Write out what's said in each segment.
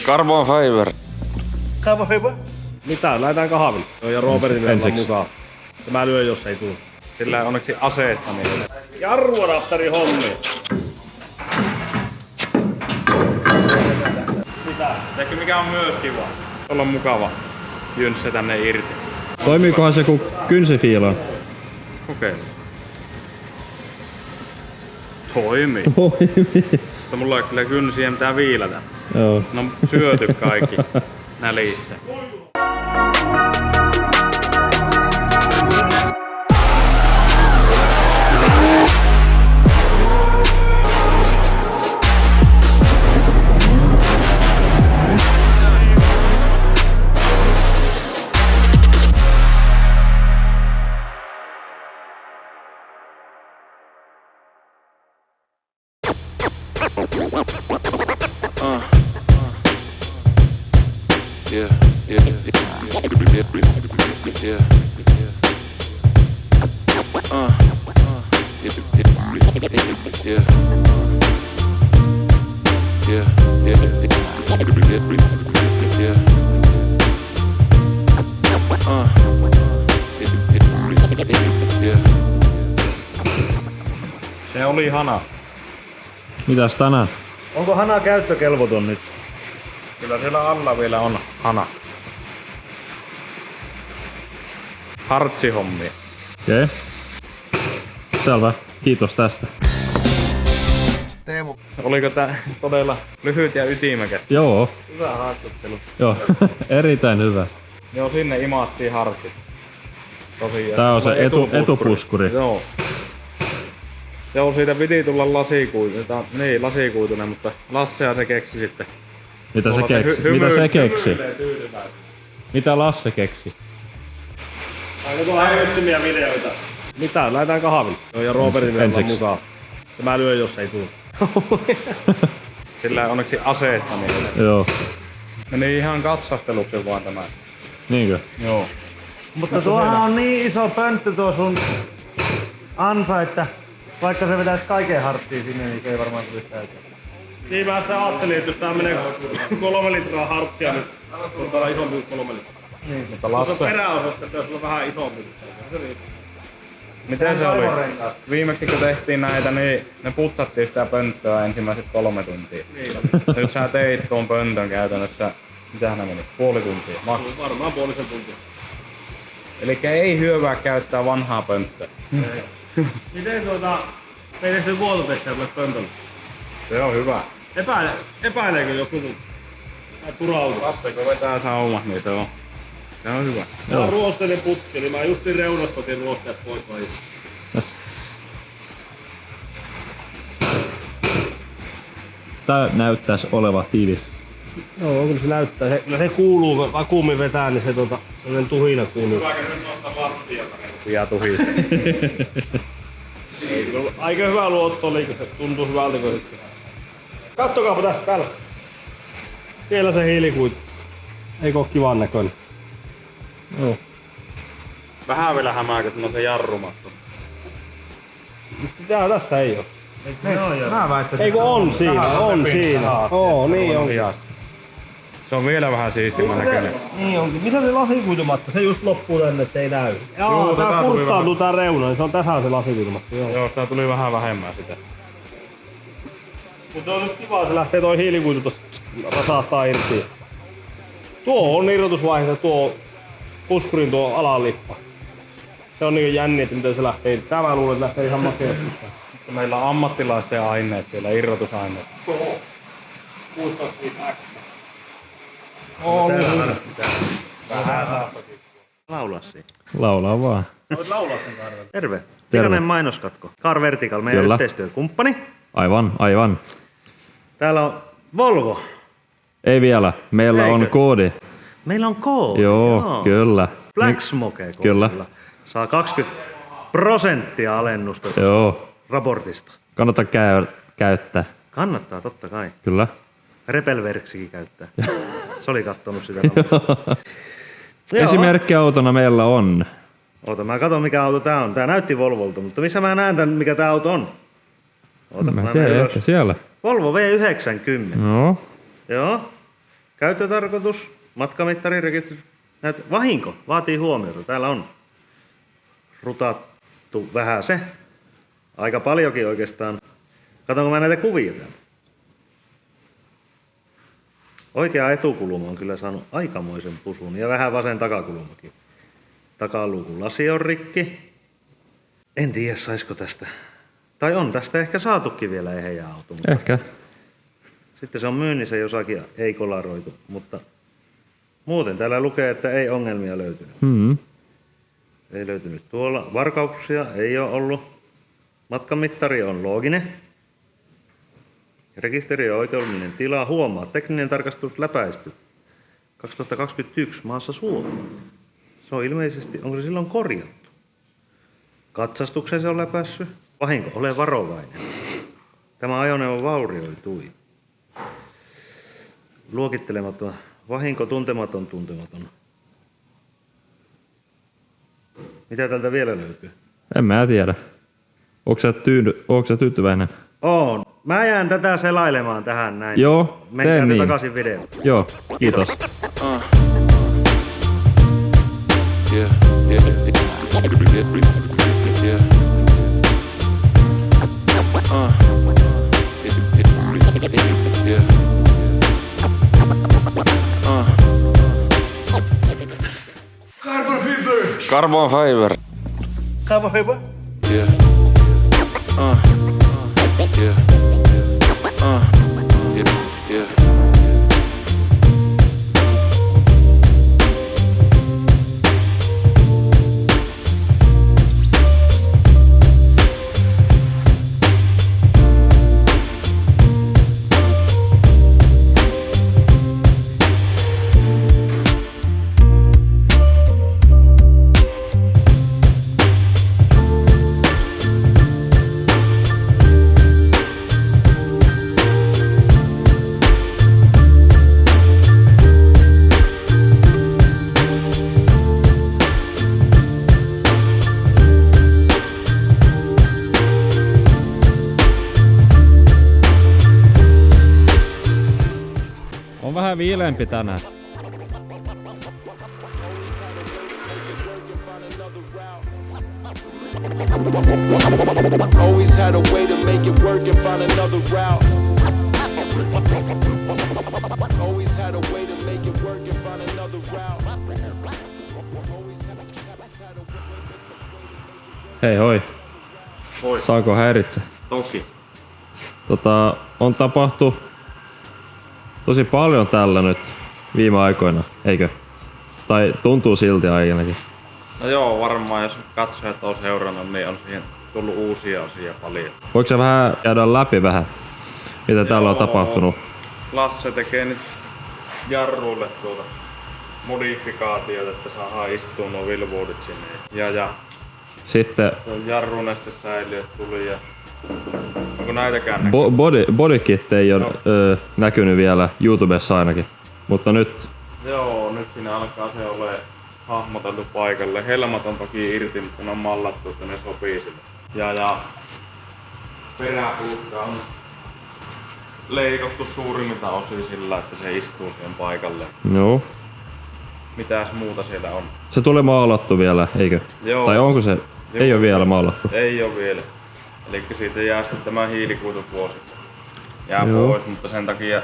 Carbon fiber. Carbon fiber. Mitä? Lähdetään kahville. Ja Robertin vielä mukaan. Mä lyön, jos ei tule. Sillä onneksi aseetta niille. Jarruadapteri hommi. Mitä? Ehkä mikä on myös kiva. Tuolla on mukava jynssä tänne irti. Toimiikohan se kun kynsifiilaa? Okei. Toimii. Mutta mulla ei kyllä kynsiä mitään viilätä. Joo. No syöty kaikki nälissä. Se oli hana. Mitäs tänään? Onko hana käyttökelvoton nyt? Kyllä siellä alla vielä on hana. Hartsihommia. Okei. Selvä. Kiitos tästä. Teemu. Oliko tää todella lyhyt ja ytimekäs? Joo. Hyvä haastattelu. Joo. Erittäin hyvä. Joo, sinne imastiin hartsit. Tosiaan. Tää on se etupuskuri. Joo. Joo, siitä piti tulla lasikuitunen, mutta Lassea se keksi sitten. Mitä se keksi? Mitä se keksi? Mitä Lasse keksi? Onko häivyttömiä videoita? Mitä? Lähdetään kahville. Joo, ja Robertin vielä mukaan. Ja mä lyön, jos ei tule. Sillä onneksi aseetta niille. Joo. Meni ihan katsasteluksi vaan tämä. Niinkö? Joo. Mutta tuohan on niin iso pönttö tuo sun ansa, että vaikka se vetäis kaiken harttiin sinne, niin se ei varmaan tulisi täyteen. Niin mä sitä ajattelin, että jos tää menee 3 litraa hartsia nyt, on täällä isompi kuin 3 litraa. Niin. Mutta Lasse... Tuossa peräosassa, että jos on vähän isompi. Miten se oli? Viimeksi kun tehtiin näitä, niin me putsattiin sitä pönttöä ensimmäiset 3 tuntia. Niin. Nyt sä teit tuon pöntön käytännössä, mitähän ne meni? Puoli tuntia? Maks. Varmaan puolisen tuntia. Elikkä ei hyövää käyttää vanhaa pönttöä. Miten meidän se vuototestiä tulee pöntölle? Se on hyvä. Epäileekö joku turautu? Lasse kun vetää saumat, niin se on hyvä. Mä ruostelin putki, niin mä justiin reunasta otin ruosteet pois vai? Tää näyttäis oleva tiivis. Joo, kyllä se näyttää. Se kuuluu, kun vakuumi vetää, niin se sellainen tuhina kuuluu. Hyvääkö nyt nostaa vattia ja tuhisi? Aika hyvä luotto oli, kun se tuntuu hyvältä, kun se... Kattokaapa tästä täällä. Siellä se hiilikuitu. Eikö oo kivan näköinen? Joo. Vähän vielä hämääkö, että on se jarrumattu. Tässä ei oo. Mä väittäisin. Eikö on siinä? On siinä. Oo, niin on. Se on vielä vähän siistimän näköinen. Niin onkin. Missä se lasikuitumatta? Se just loppuu tänne, ettei näy. Joo, tää kurttautuu tää reuna, niin se on tässä se lasikuitumatta. Joo, tää tuli vähän vähemmän sitä. Mut se on nyt kiva, se lähtee toi hiilikuitu tossa rasahtaa irti. Tuo on irrotusvaiheessa tuo puskurin tuo alalippa. Se on niin jänni, että miten se lähtee irti. Tää mä luulen, että lähtee ihan makeasti. Meillä on ammattilaisten aineet siellä, irrotusaineet. Vähän saattakin. Laulaa siinä. Laulaa vaan. Voit laulaa sen Karvel. Terve. Terve. Pikainen mainoskatko. Car Vertical, meidän Kyllä. yhteistyökumppani. Aivan. Täällä on Volvo. Ei vielä. Meillä on Eikö? koodi. Meillä on koodi. Joo, kyllä. Black Smoke koodilla. Kyllä. Saa 20% alennusta Joo. raportista. Kannattaa käyttää. Kannattaa, totta kai. Kyllä. Repelverksikin käyttää. Se oli kattonut sitä naamasta. Esimerkkiautona meillä on. Oota, mä katson mikä auto tää on. Tää näytti Volvolta, mutta missä mä näen tän, mikä tää auto on? Oota, Mä tiedän, ehkä siellä. Volvo V90. No. Joo. Käyttötarkoitus, matkamittari, rekisteri. Vahinko vaatii huomiota. Täällä on rutattu vähän se. Aika paljonkin oikeastaan. Katsonko mä näitä kuvia täällä. Oikea etukulma on kyllä saanut aikamoisen pusun ja vähän vasen takakulmakin. Takaluukun lasi on rikki. En tiedä saisiko tästä. Tai on tästä ehkä saatukin vielä eheä auto. Ehkä. Sitten se on myynnissä jossakin, ei kolaroitu, mutta muuten täällä lukee, että ei ongelmia löytynyt. Ei löytynyt tuolla. Varkauksia ei ole ollut. Matkamittari on looginen. Rekisteri on oikeudellinen tila. Huomaa, tekninen tarkastus läpäisty. 2021 maassa Suomi. Se on ilmeisesti, onko se silloin korjattu? Katsastukseen se on läpäissyt. Vahinko, ole varovainen. Tämä ajoneuvo vaurioitui. Luokittelematon. Vahinko, tuntematon. Mitä tältä vielä löytyy? En mä tiedä. Onko sä tyytyväinen? On. Mä jään tätä selailemaan tähän näin. Joo, Menkää niin. takaisin videoon. Joo, kiitos. Carbon fiber. Carbon fiber? Yeah. Yeah. Yeah. On vähän viileämpi tänään. Always had a way to make it work and find another route. Always had a way to make it work and find another route. Hei hoi. Voi. Saanko häiritse? Toki. On tapahtu tosi paljon tällä nyt viime aikoina, eikö? Tai tuntuu silti ainakin. No joo, varmaan jos katsojat on seurannut, niin on siihen tullut uusia osia paljon. Voiko sä vähän käydä läpi mitä täällä on tapahtunut? Lasse tekee nyt jarruille modifikaatioita, että saadaan istua nuo wheelboardit sinne. Ja Sitten jarrunestesäiliöt tuli ja onko näitäkään bodykit ei ole näkynyt vielä YouTubessa ainakin, mutta nyt Joo, nyt siinä alkaa se ole hahmoteltu paikalle. Helmat on toki irti, mutta ne on mallattu, että ne sopii sille. Ja peräpulkka on leikattu suurimmilta osin sillä, että se istuu siihen paikalle. joo. Mitäs muuta siellä on? Se tuli maalattu vielä, eikö? Joo. Tai onko se? Ei ole vielä maalattu. Ei ole vielä. Eli siitä jää sitten tämä hiilikuituvuosi. Jää Joo. pois, mutta sen takia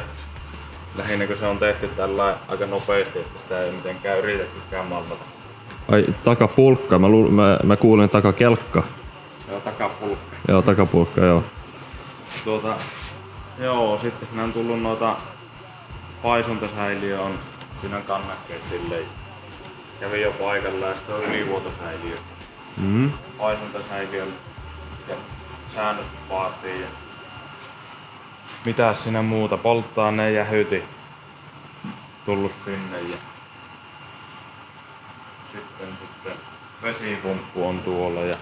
lähinnä kun se on tehty tällä aika nopeasti, että sitä ei mitenkään yritettykään mallata. Ai takapulkka, mä kuulin takakelkka. Joo, takapulkka. Joo, takapulkka, joo. Joo, sitten siinä on tullut noita paisuntasäiliö on, siinä on kannakkeet silleen. Kävi jo paikalla ja sitten on ylivuotosäiliö. Paisuntasäiliö ja säännöt vaatii. Ja mitäs siinä muuta? Polttoaineen ja hyti tullut sinne ja sitten vesipumppu on tuolla ja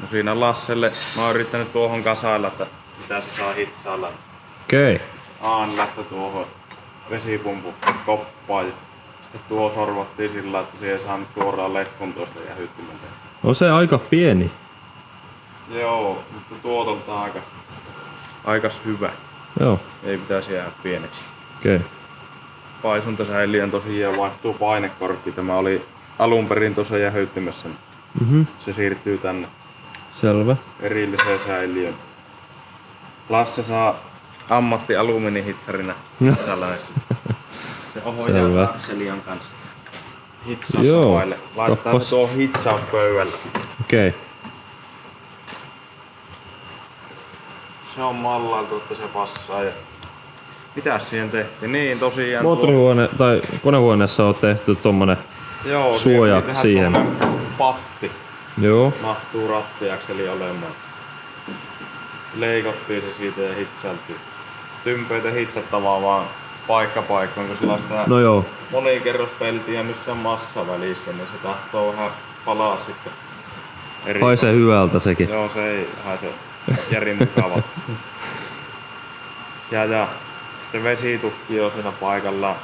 no siinä Lasselle mä oon yrittänyt tuohon kasailla, että mitä se saa hitsailla. Okei. Aan lähtö tuohon vesipumpu koppaan ja sitten tuo sorvattiin sillä, että se ei saanut suoraan letkun tuosta jähyttimeltä. On se aika pieni. Joo, mutta tuotonta aika hyvä. Joo. Ei pitäisi jäädä pieneksi. Okei. Paisuntasäiliön tosiaan vaihtuu painekorkki. Tämä oli alun perin tuossa jähyyttimessä. Mhm. Se siirtyy tänne Selvä. erilliseen säiliöön. Lasse saa alumiinihitsarina hitsalaisen. Se ohjaa Selvä. Rapselian kanssa. Joo, Hitsausvaille. Laittaa kappas. se tuohon hitsauspöydälle. Okei. Se on mallailtu, että se passaa. Ja mitäs siihen tehtiin? Niin tosiaan Moottorihuone tai konehuoneessa on tehty tommonen joo, suoja siihen piti siihen. tehdä tommonen patti. Joo. Mahtuu rattiakseli olemaan. Leikottiin se siitä ja hitsailtiin. Tympeitä hitsattavaa vaan paikkapaikkoon, kun sellaista No joo. monikerrospeltiä, missä on massa välissä, niin se tahtoo vähän palaa sitten. Eri Haisee hyvältä sekin. Joo, se ei haise järin mukavalta. Ja sitten vesitukki on siinä paikalla.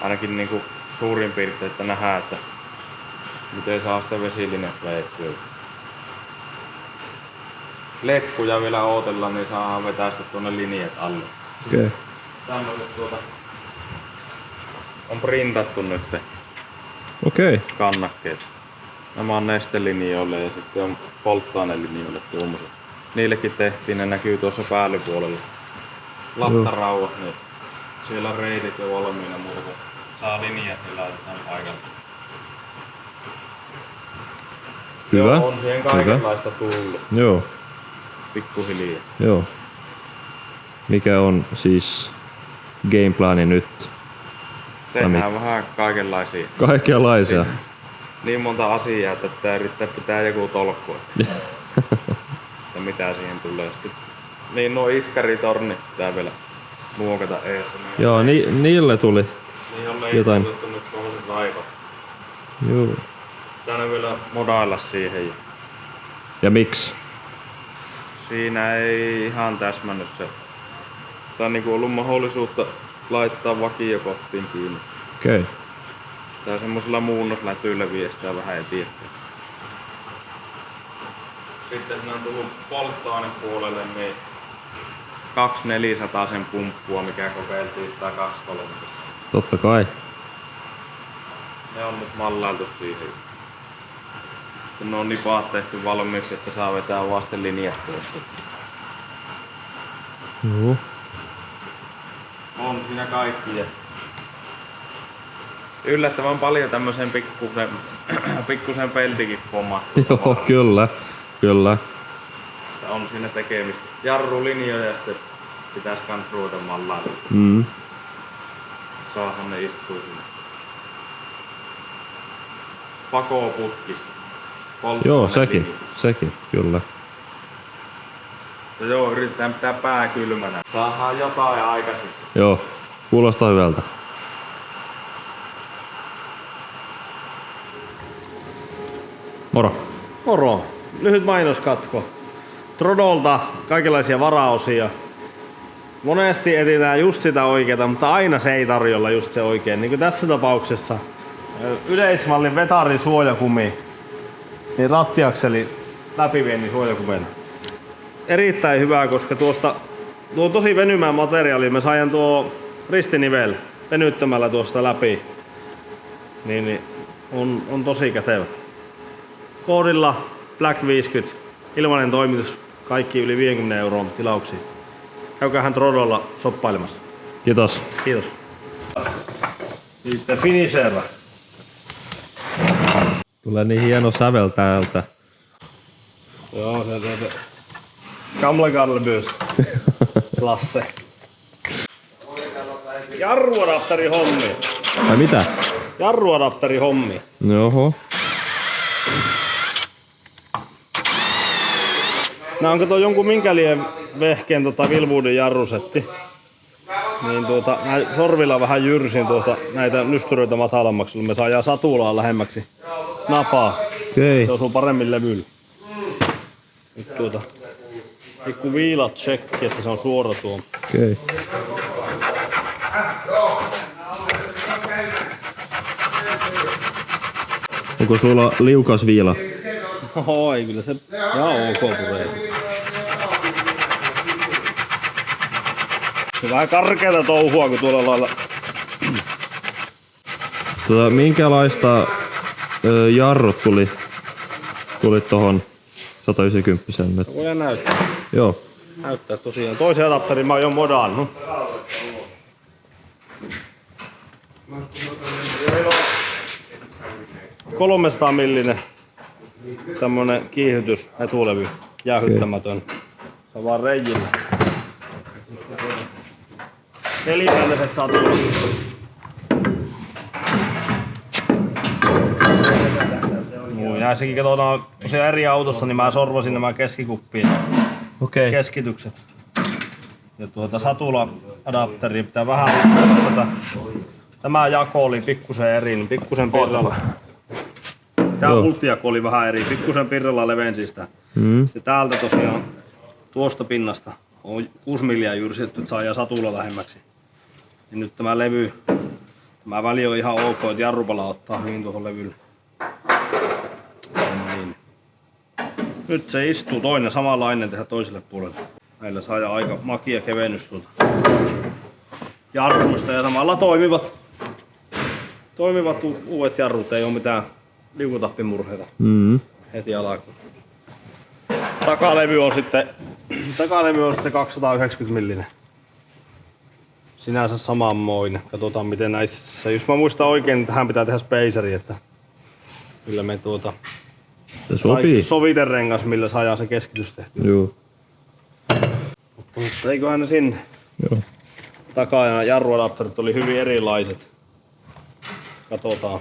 Ainakin niinku suurin piirtein, että nähdään, että miten saa sitten vesilinjat leikkiä. Leppuja vielä odotellaan, niin saadaan vetäistä tuonne linjat alle. Okei. Tämmöset on printattu nyt Okei. kannakkeet. Nämä on nestelinjoille ja sitten on polttoainelinjoille tuommoiset. Niillekin tehtiin, ne näkyy tuossa päällypuolella. Lattarauvat, niin siellä on reitit jo valmiina muuta. Saa linjat ja laitetaan paikalle. Hyvä. Joo, on siihen kaikenlaista tullut. Joo. Pikkuhiljaa. Joo. Mikä on siis gameplani nyt? Tehdään vähän kaikenlaisia. Kaikenlaisia. Niin monta asiaa, että pitää yrittää pitää joku tolkku. Ja mitä siihen tulee sitten. Niin nuo iskaritornit pitää vielä muokata eessä. Joo, niille tuli. Niin on jotain. leikattu nyt tuollaiset raivat. Joo. Pitää ne vielä modailla siihen. Ja miksi? Siinä ei ihan täsmännyt se. Tää on niinku ollut mahdollisuutta laittaa vakiokottiin kiinni. Okei. Tää semmosella muunnoslätyillä viestää vähän eteenpäin. Sitten siinä on tullut polttoainepuolelle niin 2400 sen pumppua, mikä kokeiltiin 123. Totta kai. Ne on nyt mallailtu siihen. Ne on nipaat tehty valmiiksi, että saa vetää vasten linjat tuosta. Joo. On siinä kaikki. Ja yllättävän paljon tämmösen pikkusen peltikin pommattu. Joo, kyllä. Kyllä. On siinä tekemistä. Jarrulinjoja ja sitten pitäis kans ruveta mallailla. Mm. Saahan ne istuu siinä. Pakoputkista. Joo, sekin, kyllä. Ja joo, yritetään pitää pää kylmänä. Saadaan jotain aikaiseksi. Joo, kuulostaa hyvältä. Moro. Moro. Lyhyt mainoskatko. Trodolta kaikenlaisia varaosia. Monesti etsitään just sitä oikeaa, mutta aina se ei tarjolla just se oikein. Niin kuin tässä tapauksessa yleismallin Vetarin suojakumi, niin rattiakseli läpiviennin suojakumena. Erittäin hyvää, koska tuo on tosi venymää materiaali. Me saajan tuo ristinivel venyttämällä tuosta läpi. Niin on tosi kätevä. Koodilla Black 50, ilmainen toimitus, kaikki yli 50 € tilauksiin. Käykähän Trodolla shoppailemassa. Kiitos. Kiitos. Sitten finisher. Tulee niin hieno sävel täältä. Joo, se Gamla Galbus. Lasse. Jarruadapteri hommi. Ai mitä? Jarruadapteri hommi. Oho. Nää on kato jonkun minkälien vehkeen Vilvuuden jarrusetti. Niin mä sorvilla vähän jyrsin näitä nystyröitä matalammaksi, me saadaan satulaa lähemmäksi napaa. Okei. Se osuu paremmin levyllä. Nyt pikku viilat tsekki, että se on suora tuo. Okei. Onko sulla liukas viila? Oi, kyllä se ihan ok puree. Se on vähän karkeata touhua, kun tuolla lailla. Minkälaista jarrut tuli tohon 190 nyt? Voidaan näyttää. Joo. Näyttää tosiaan. Toisen adapterin mä oon jo modannut. Meillä on 300 millinen tämmönen kiihytys etulevy, jäähyttämätön. Se on vaan reijillä. Nelipäälliset satulat. Näissäkin katsotaan tosiaan eri autosta, niin mä sorvasin nämä keskikuppiin. Okei. Keskitykset. Ja satula-adapteri pitää vähän lisätä tätä. Tämä jako oli pikkusen eri, niin pikkusen pirralla. Tää Joo. multijako oli vähän eri, pikkusen pirralla levensi sitä. Sitten täältä tosiaan tuosta pinnasta on 6 milliä jyrsitetty, että saa satula lähemmäksi. Ja nyt tämä levy, tämä väli on ihan ok, että jarrupala ottaa hyvin tuohon levylle. Niin. Nyt se istuu toinen samanlainen tehdä toiselle puolelle. Näillä saa aika makia kevennys tuolta jarruista ja samalla toimivat uudet jarrut, ei oo mitään liukutappimurheita heti alkuun. Takalevy on sitten 290 millinen. Sinänsä samanmoinen. Katsotaan miten näissä, jos mä muistan oikein, niin tähän pitää tehdä spaceri, että kyllä me Se sopii. soviterengas, millä saadaan se keskitys tehty. Joo. Mutta eiköhän ne sinne. Joo. Takajana jarruadapterit oli hyvin erilaiset. Katsotaan.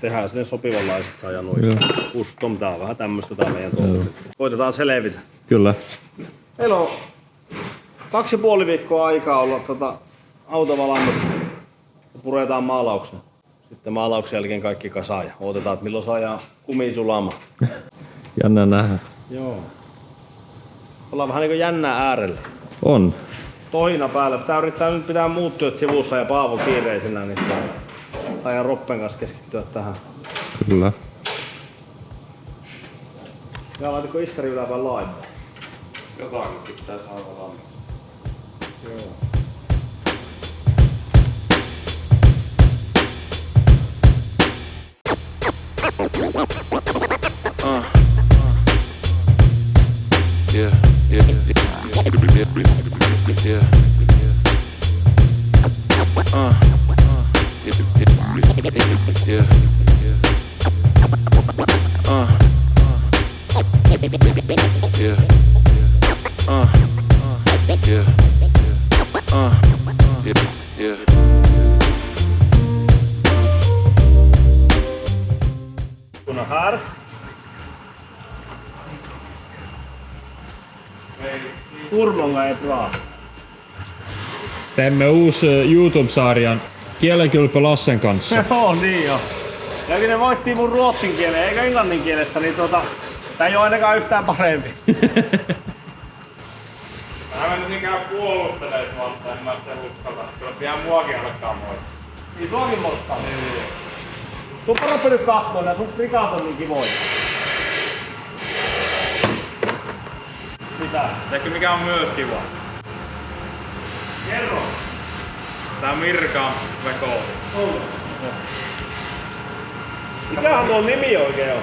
Tehdään sinne sopivanlaiset saadaan noista. Custom, tää on vähän tämmöstä tää meidän touhu. Koitetaan selvitä. Kyllä. Meillä on 2,5 viikkoa aikaa olla auto valannut ja puretaan maalauksen. Sitten maalauksen jälkeen kaikki kasaan ja odotetaan, että milloin saadaan kumisulama. Jännä nähdä. Joo. Ollaan vähän niinku jännää äärellä. On. Tohina päällä. Pitää yrittää nyt pitää muut työt sivussa ja Paavo kiireisenä, niin saadaan Roppen kanssa keskittyä tähän. Kyllä. Ja laitatko istari yläpäin laittaa? Jotakin pitää saada valmiiksi. Joo. Yeah, yeah, yeah, yeah, yeah. Yeah, yeah, yeah. Kunnon här. Kurmonga är bra. Teemme uusi YouTube-sarjan Kielenkylpö Lassen kanssa. Joo, niin jo. Ja kun ne voittiin mun ruotsin kielen eikä englannin kielestä, niin tää ei oo ainakaan yhtään parempi. Mä menisin käydä puolustelemaan mutta en mä sitä uskalla. Kyllä pian muakin alkaa moittaa. Niin tuokin morttaa. Niin. Tuu paroppi nyt kahtoon ja sun rikaat on niin kivoja. Mitä? Tiedätkö mikä on myös kiva? Kerro. Tää Mirkan veko. Mikähän tuon nimi oikein on?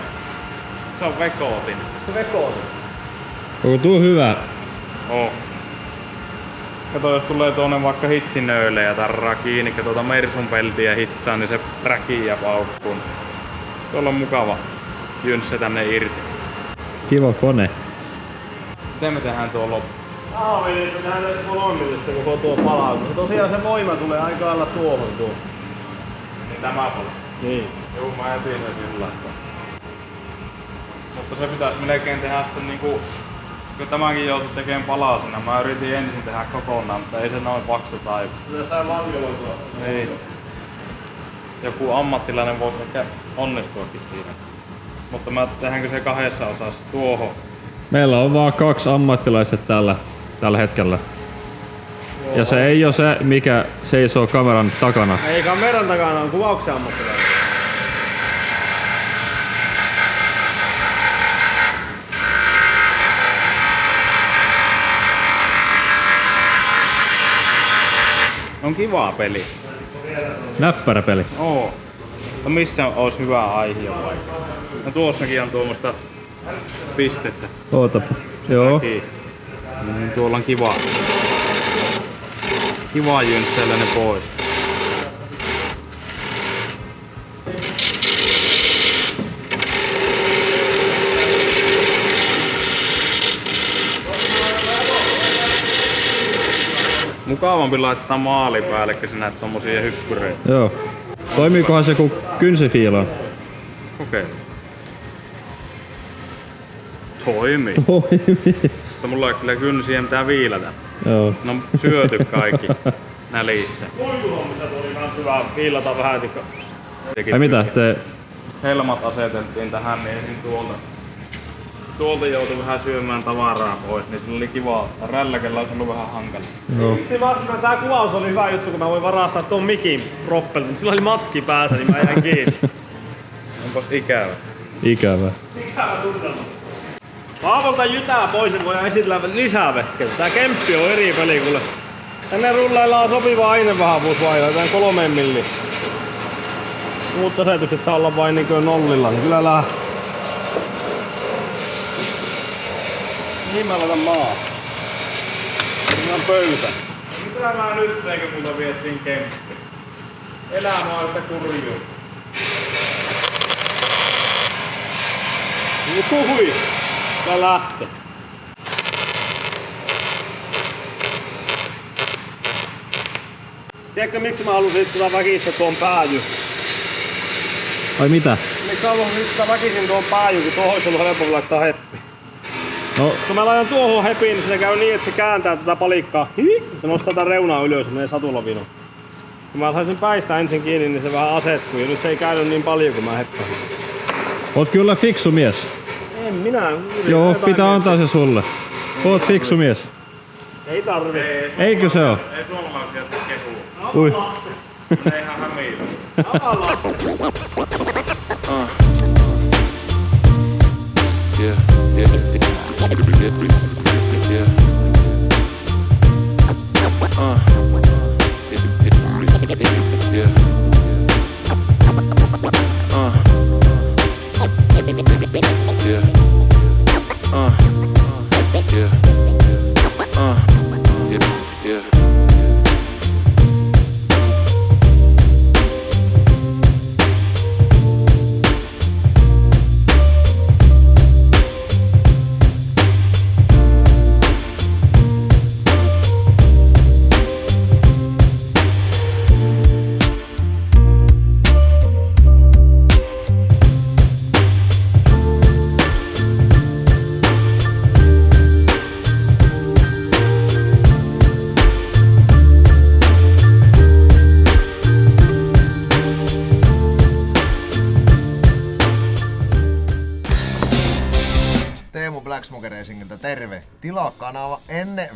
Se on vekootin. Se vekoon. Onko tuo hyvä? Oh. Kato jos tulee tuonne vaikka hitsinöille ja tarraa kiinni, tuota Mersun peltiä hitsaa, niin se räkii ja paukkuu. Tuolla on mukava jynssä tänne irti. Kiva kone. Miten me tehdään tuo loppu? Aaveli, että tehdään nyt kolmillista koko tuo palautus. Tosiaan se voima tulee aika lailla tuohon tuo. Niin tämä puoli. Niin. Juu, mä etin sen sillä. Mutta se pitäis melkein tehdä sitten niinku... Kun tämäkin joutui tekemään palasena, mä yritin ensin tehdä kokonaan, mutta ei se noin paksu taivu. Se sai langeloitua. Ei. Joku ammattilainen voisi ehkä onnistuakin siinä. Mutta mä tehdäänkö se kahdessa osassa tuohon? Meillä on vaan 2 ammattilaiset tällä hetkellä. Ja se ei ole se, mikä seisoo kameran takana. Ei kameran takana, on kuvauksen ammattilainen. On kiva peli. Näppärä peli. Oo. No missä ois hyvä aihe vaikka? No tuossakin on tuommoista pistettä. Ootapa. Joo. Niin tuolla on kiva. Kiva jynssäillä ne pois. Mukavampi laittaa maali päälle, kun sä näet tommosia hyppyreitä. Joo. Toimiikohan se kun kynsifiilaa? Okei. Toimii. Mutta mulla ei kyllä kynsiä mitään viilata. Joo. No syöty kaikki nälissä. Kuituhommissa tuli kans hyvä viilata vähän tikka. Ai mitä? Helmat aseteltiin tähän, niin ensin tuolta joutui vähän syömään tavaraa pois, niin sillä oli kiva. Rälläkellä olisi ollut vähän hankala. Joo. Itse vasta tää kuvaus oli hyvä juttu, kun mä voin varastaa tuon mikin proppelta. Sillä oli maski päässä, niin mä jäin kiinni. Onpas ikävä. Ikävä. Ikävä tunnelma. Paavolta jytää pois, niin voidaan esitellä lisää vehkeitä. Tää kemppi on eri peli kuule. Tänne rullaillaan sopiva ainevahvuusvaihe, tän 3 milli. Muut asetukset saa olla vain niinkö nollilla, niin kyllä lähtee. Mihin mä laitan maa? Siinä on pöytä. Mitä mä nyt tein, kun multa viettiin kemppi? Elämä on sitä kurjuu. Hui! Kyllä lähtee. Tiedätkö miksi mä halusin sitä väkistä tuon pääjy? Ai mitä? Miksi mä halusin sitä väkisin tuon pääjy, kun tuohon olisi ollut helpompi laittaa heppi? No, Kun mä laitan tuohon hepiin, niin se käy niin, että se kääntää tätä palikkaa. Se nostaa tätä reunaa ylös ja menee satulavino. Kun mä saisin päistä ensin kiinni, niin se vähän asettuu. Ja nyt se ei käynyt niin paljon, kun mä heppäsin. oot kyllä fiksu mies. En minä. Joo, jotain pitää antaa se sulle. Oot fiksu mies. Ei tarvi. Eikö se oo? Ei suomalaisia se kehuu. Ui. Ne ihan hämiillä. Yeah, yeah, yeah, yeah. Yeah. Yeah. Yeah. Yeah. Teemu Black Smoke Racingiltä terve. Tilaa kanava ennen...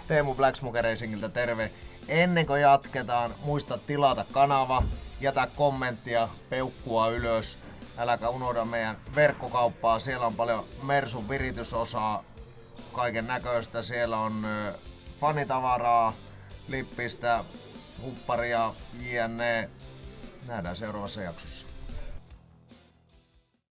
Teemu Black Smoke Racingiltä terve. Ennen kuin jatketaan, muista tilata kanava, jätä kommenttia, peukkua ylös. Äläkä unohda meidän verkkokauppaa, siellä on paljon Mersun viritysosaa, kaiken näköistä. Siellä on fanitavaraa, lippistä, hupparia, jne. Nähdään seuraavassa jaksossa.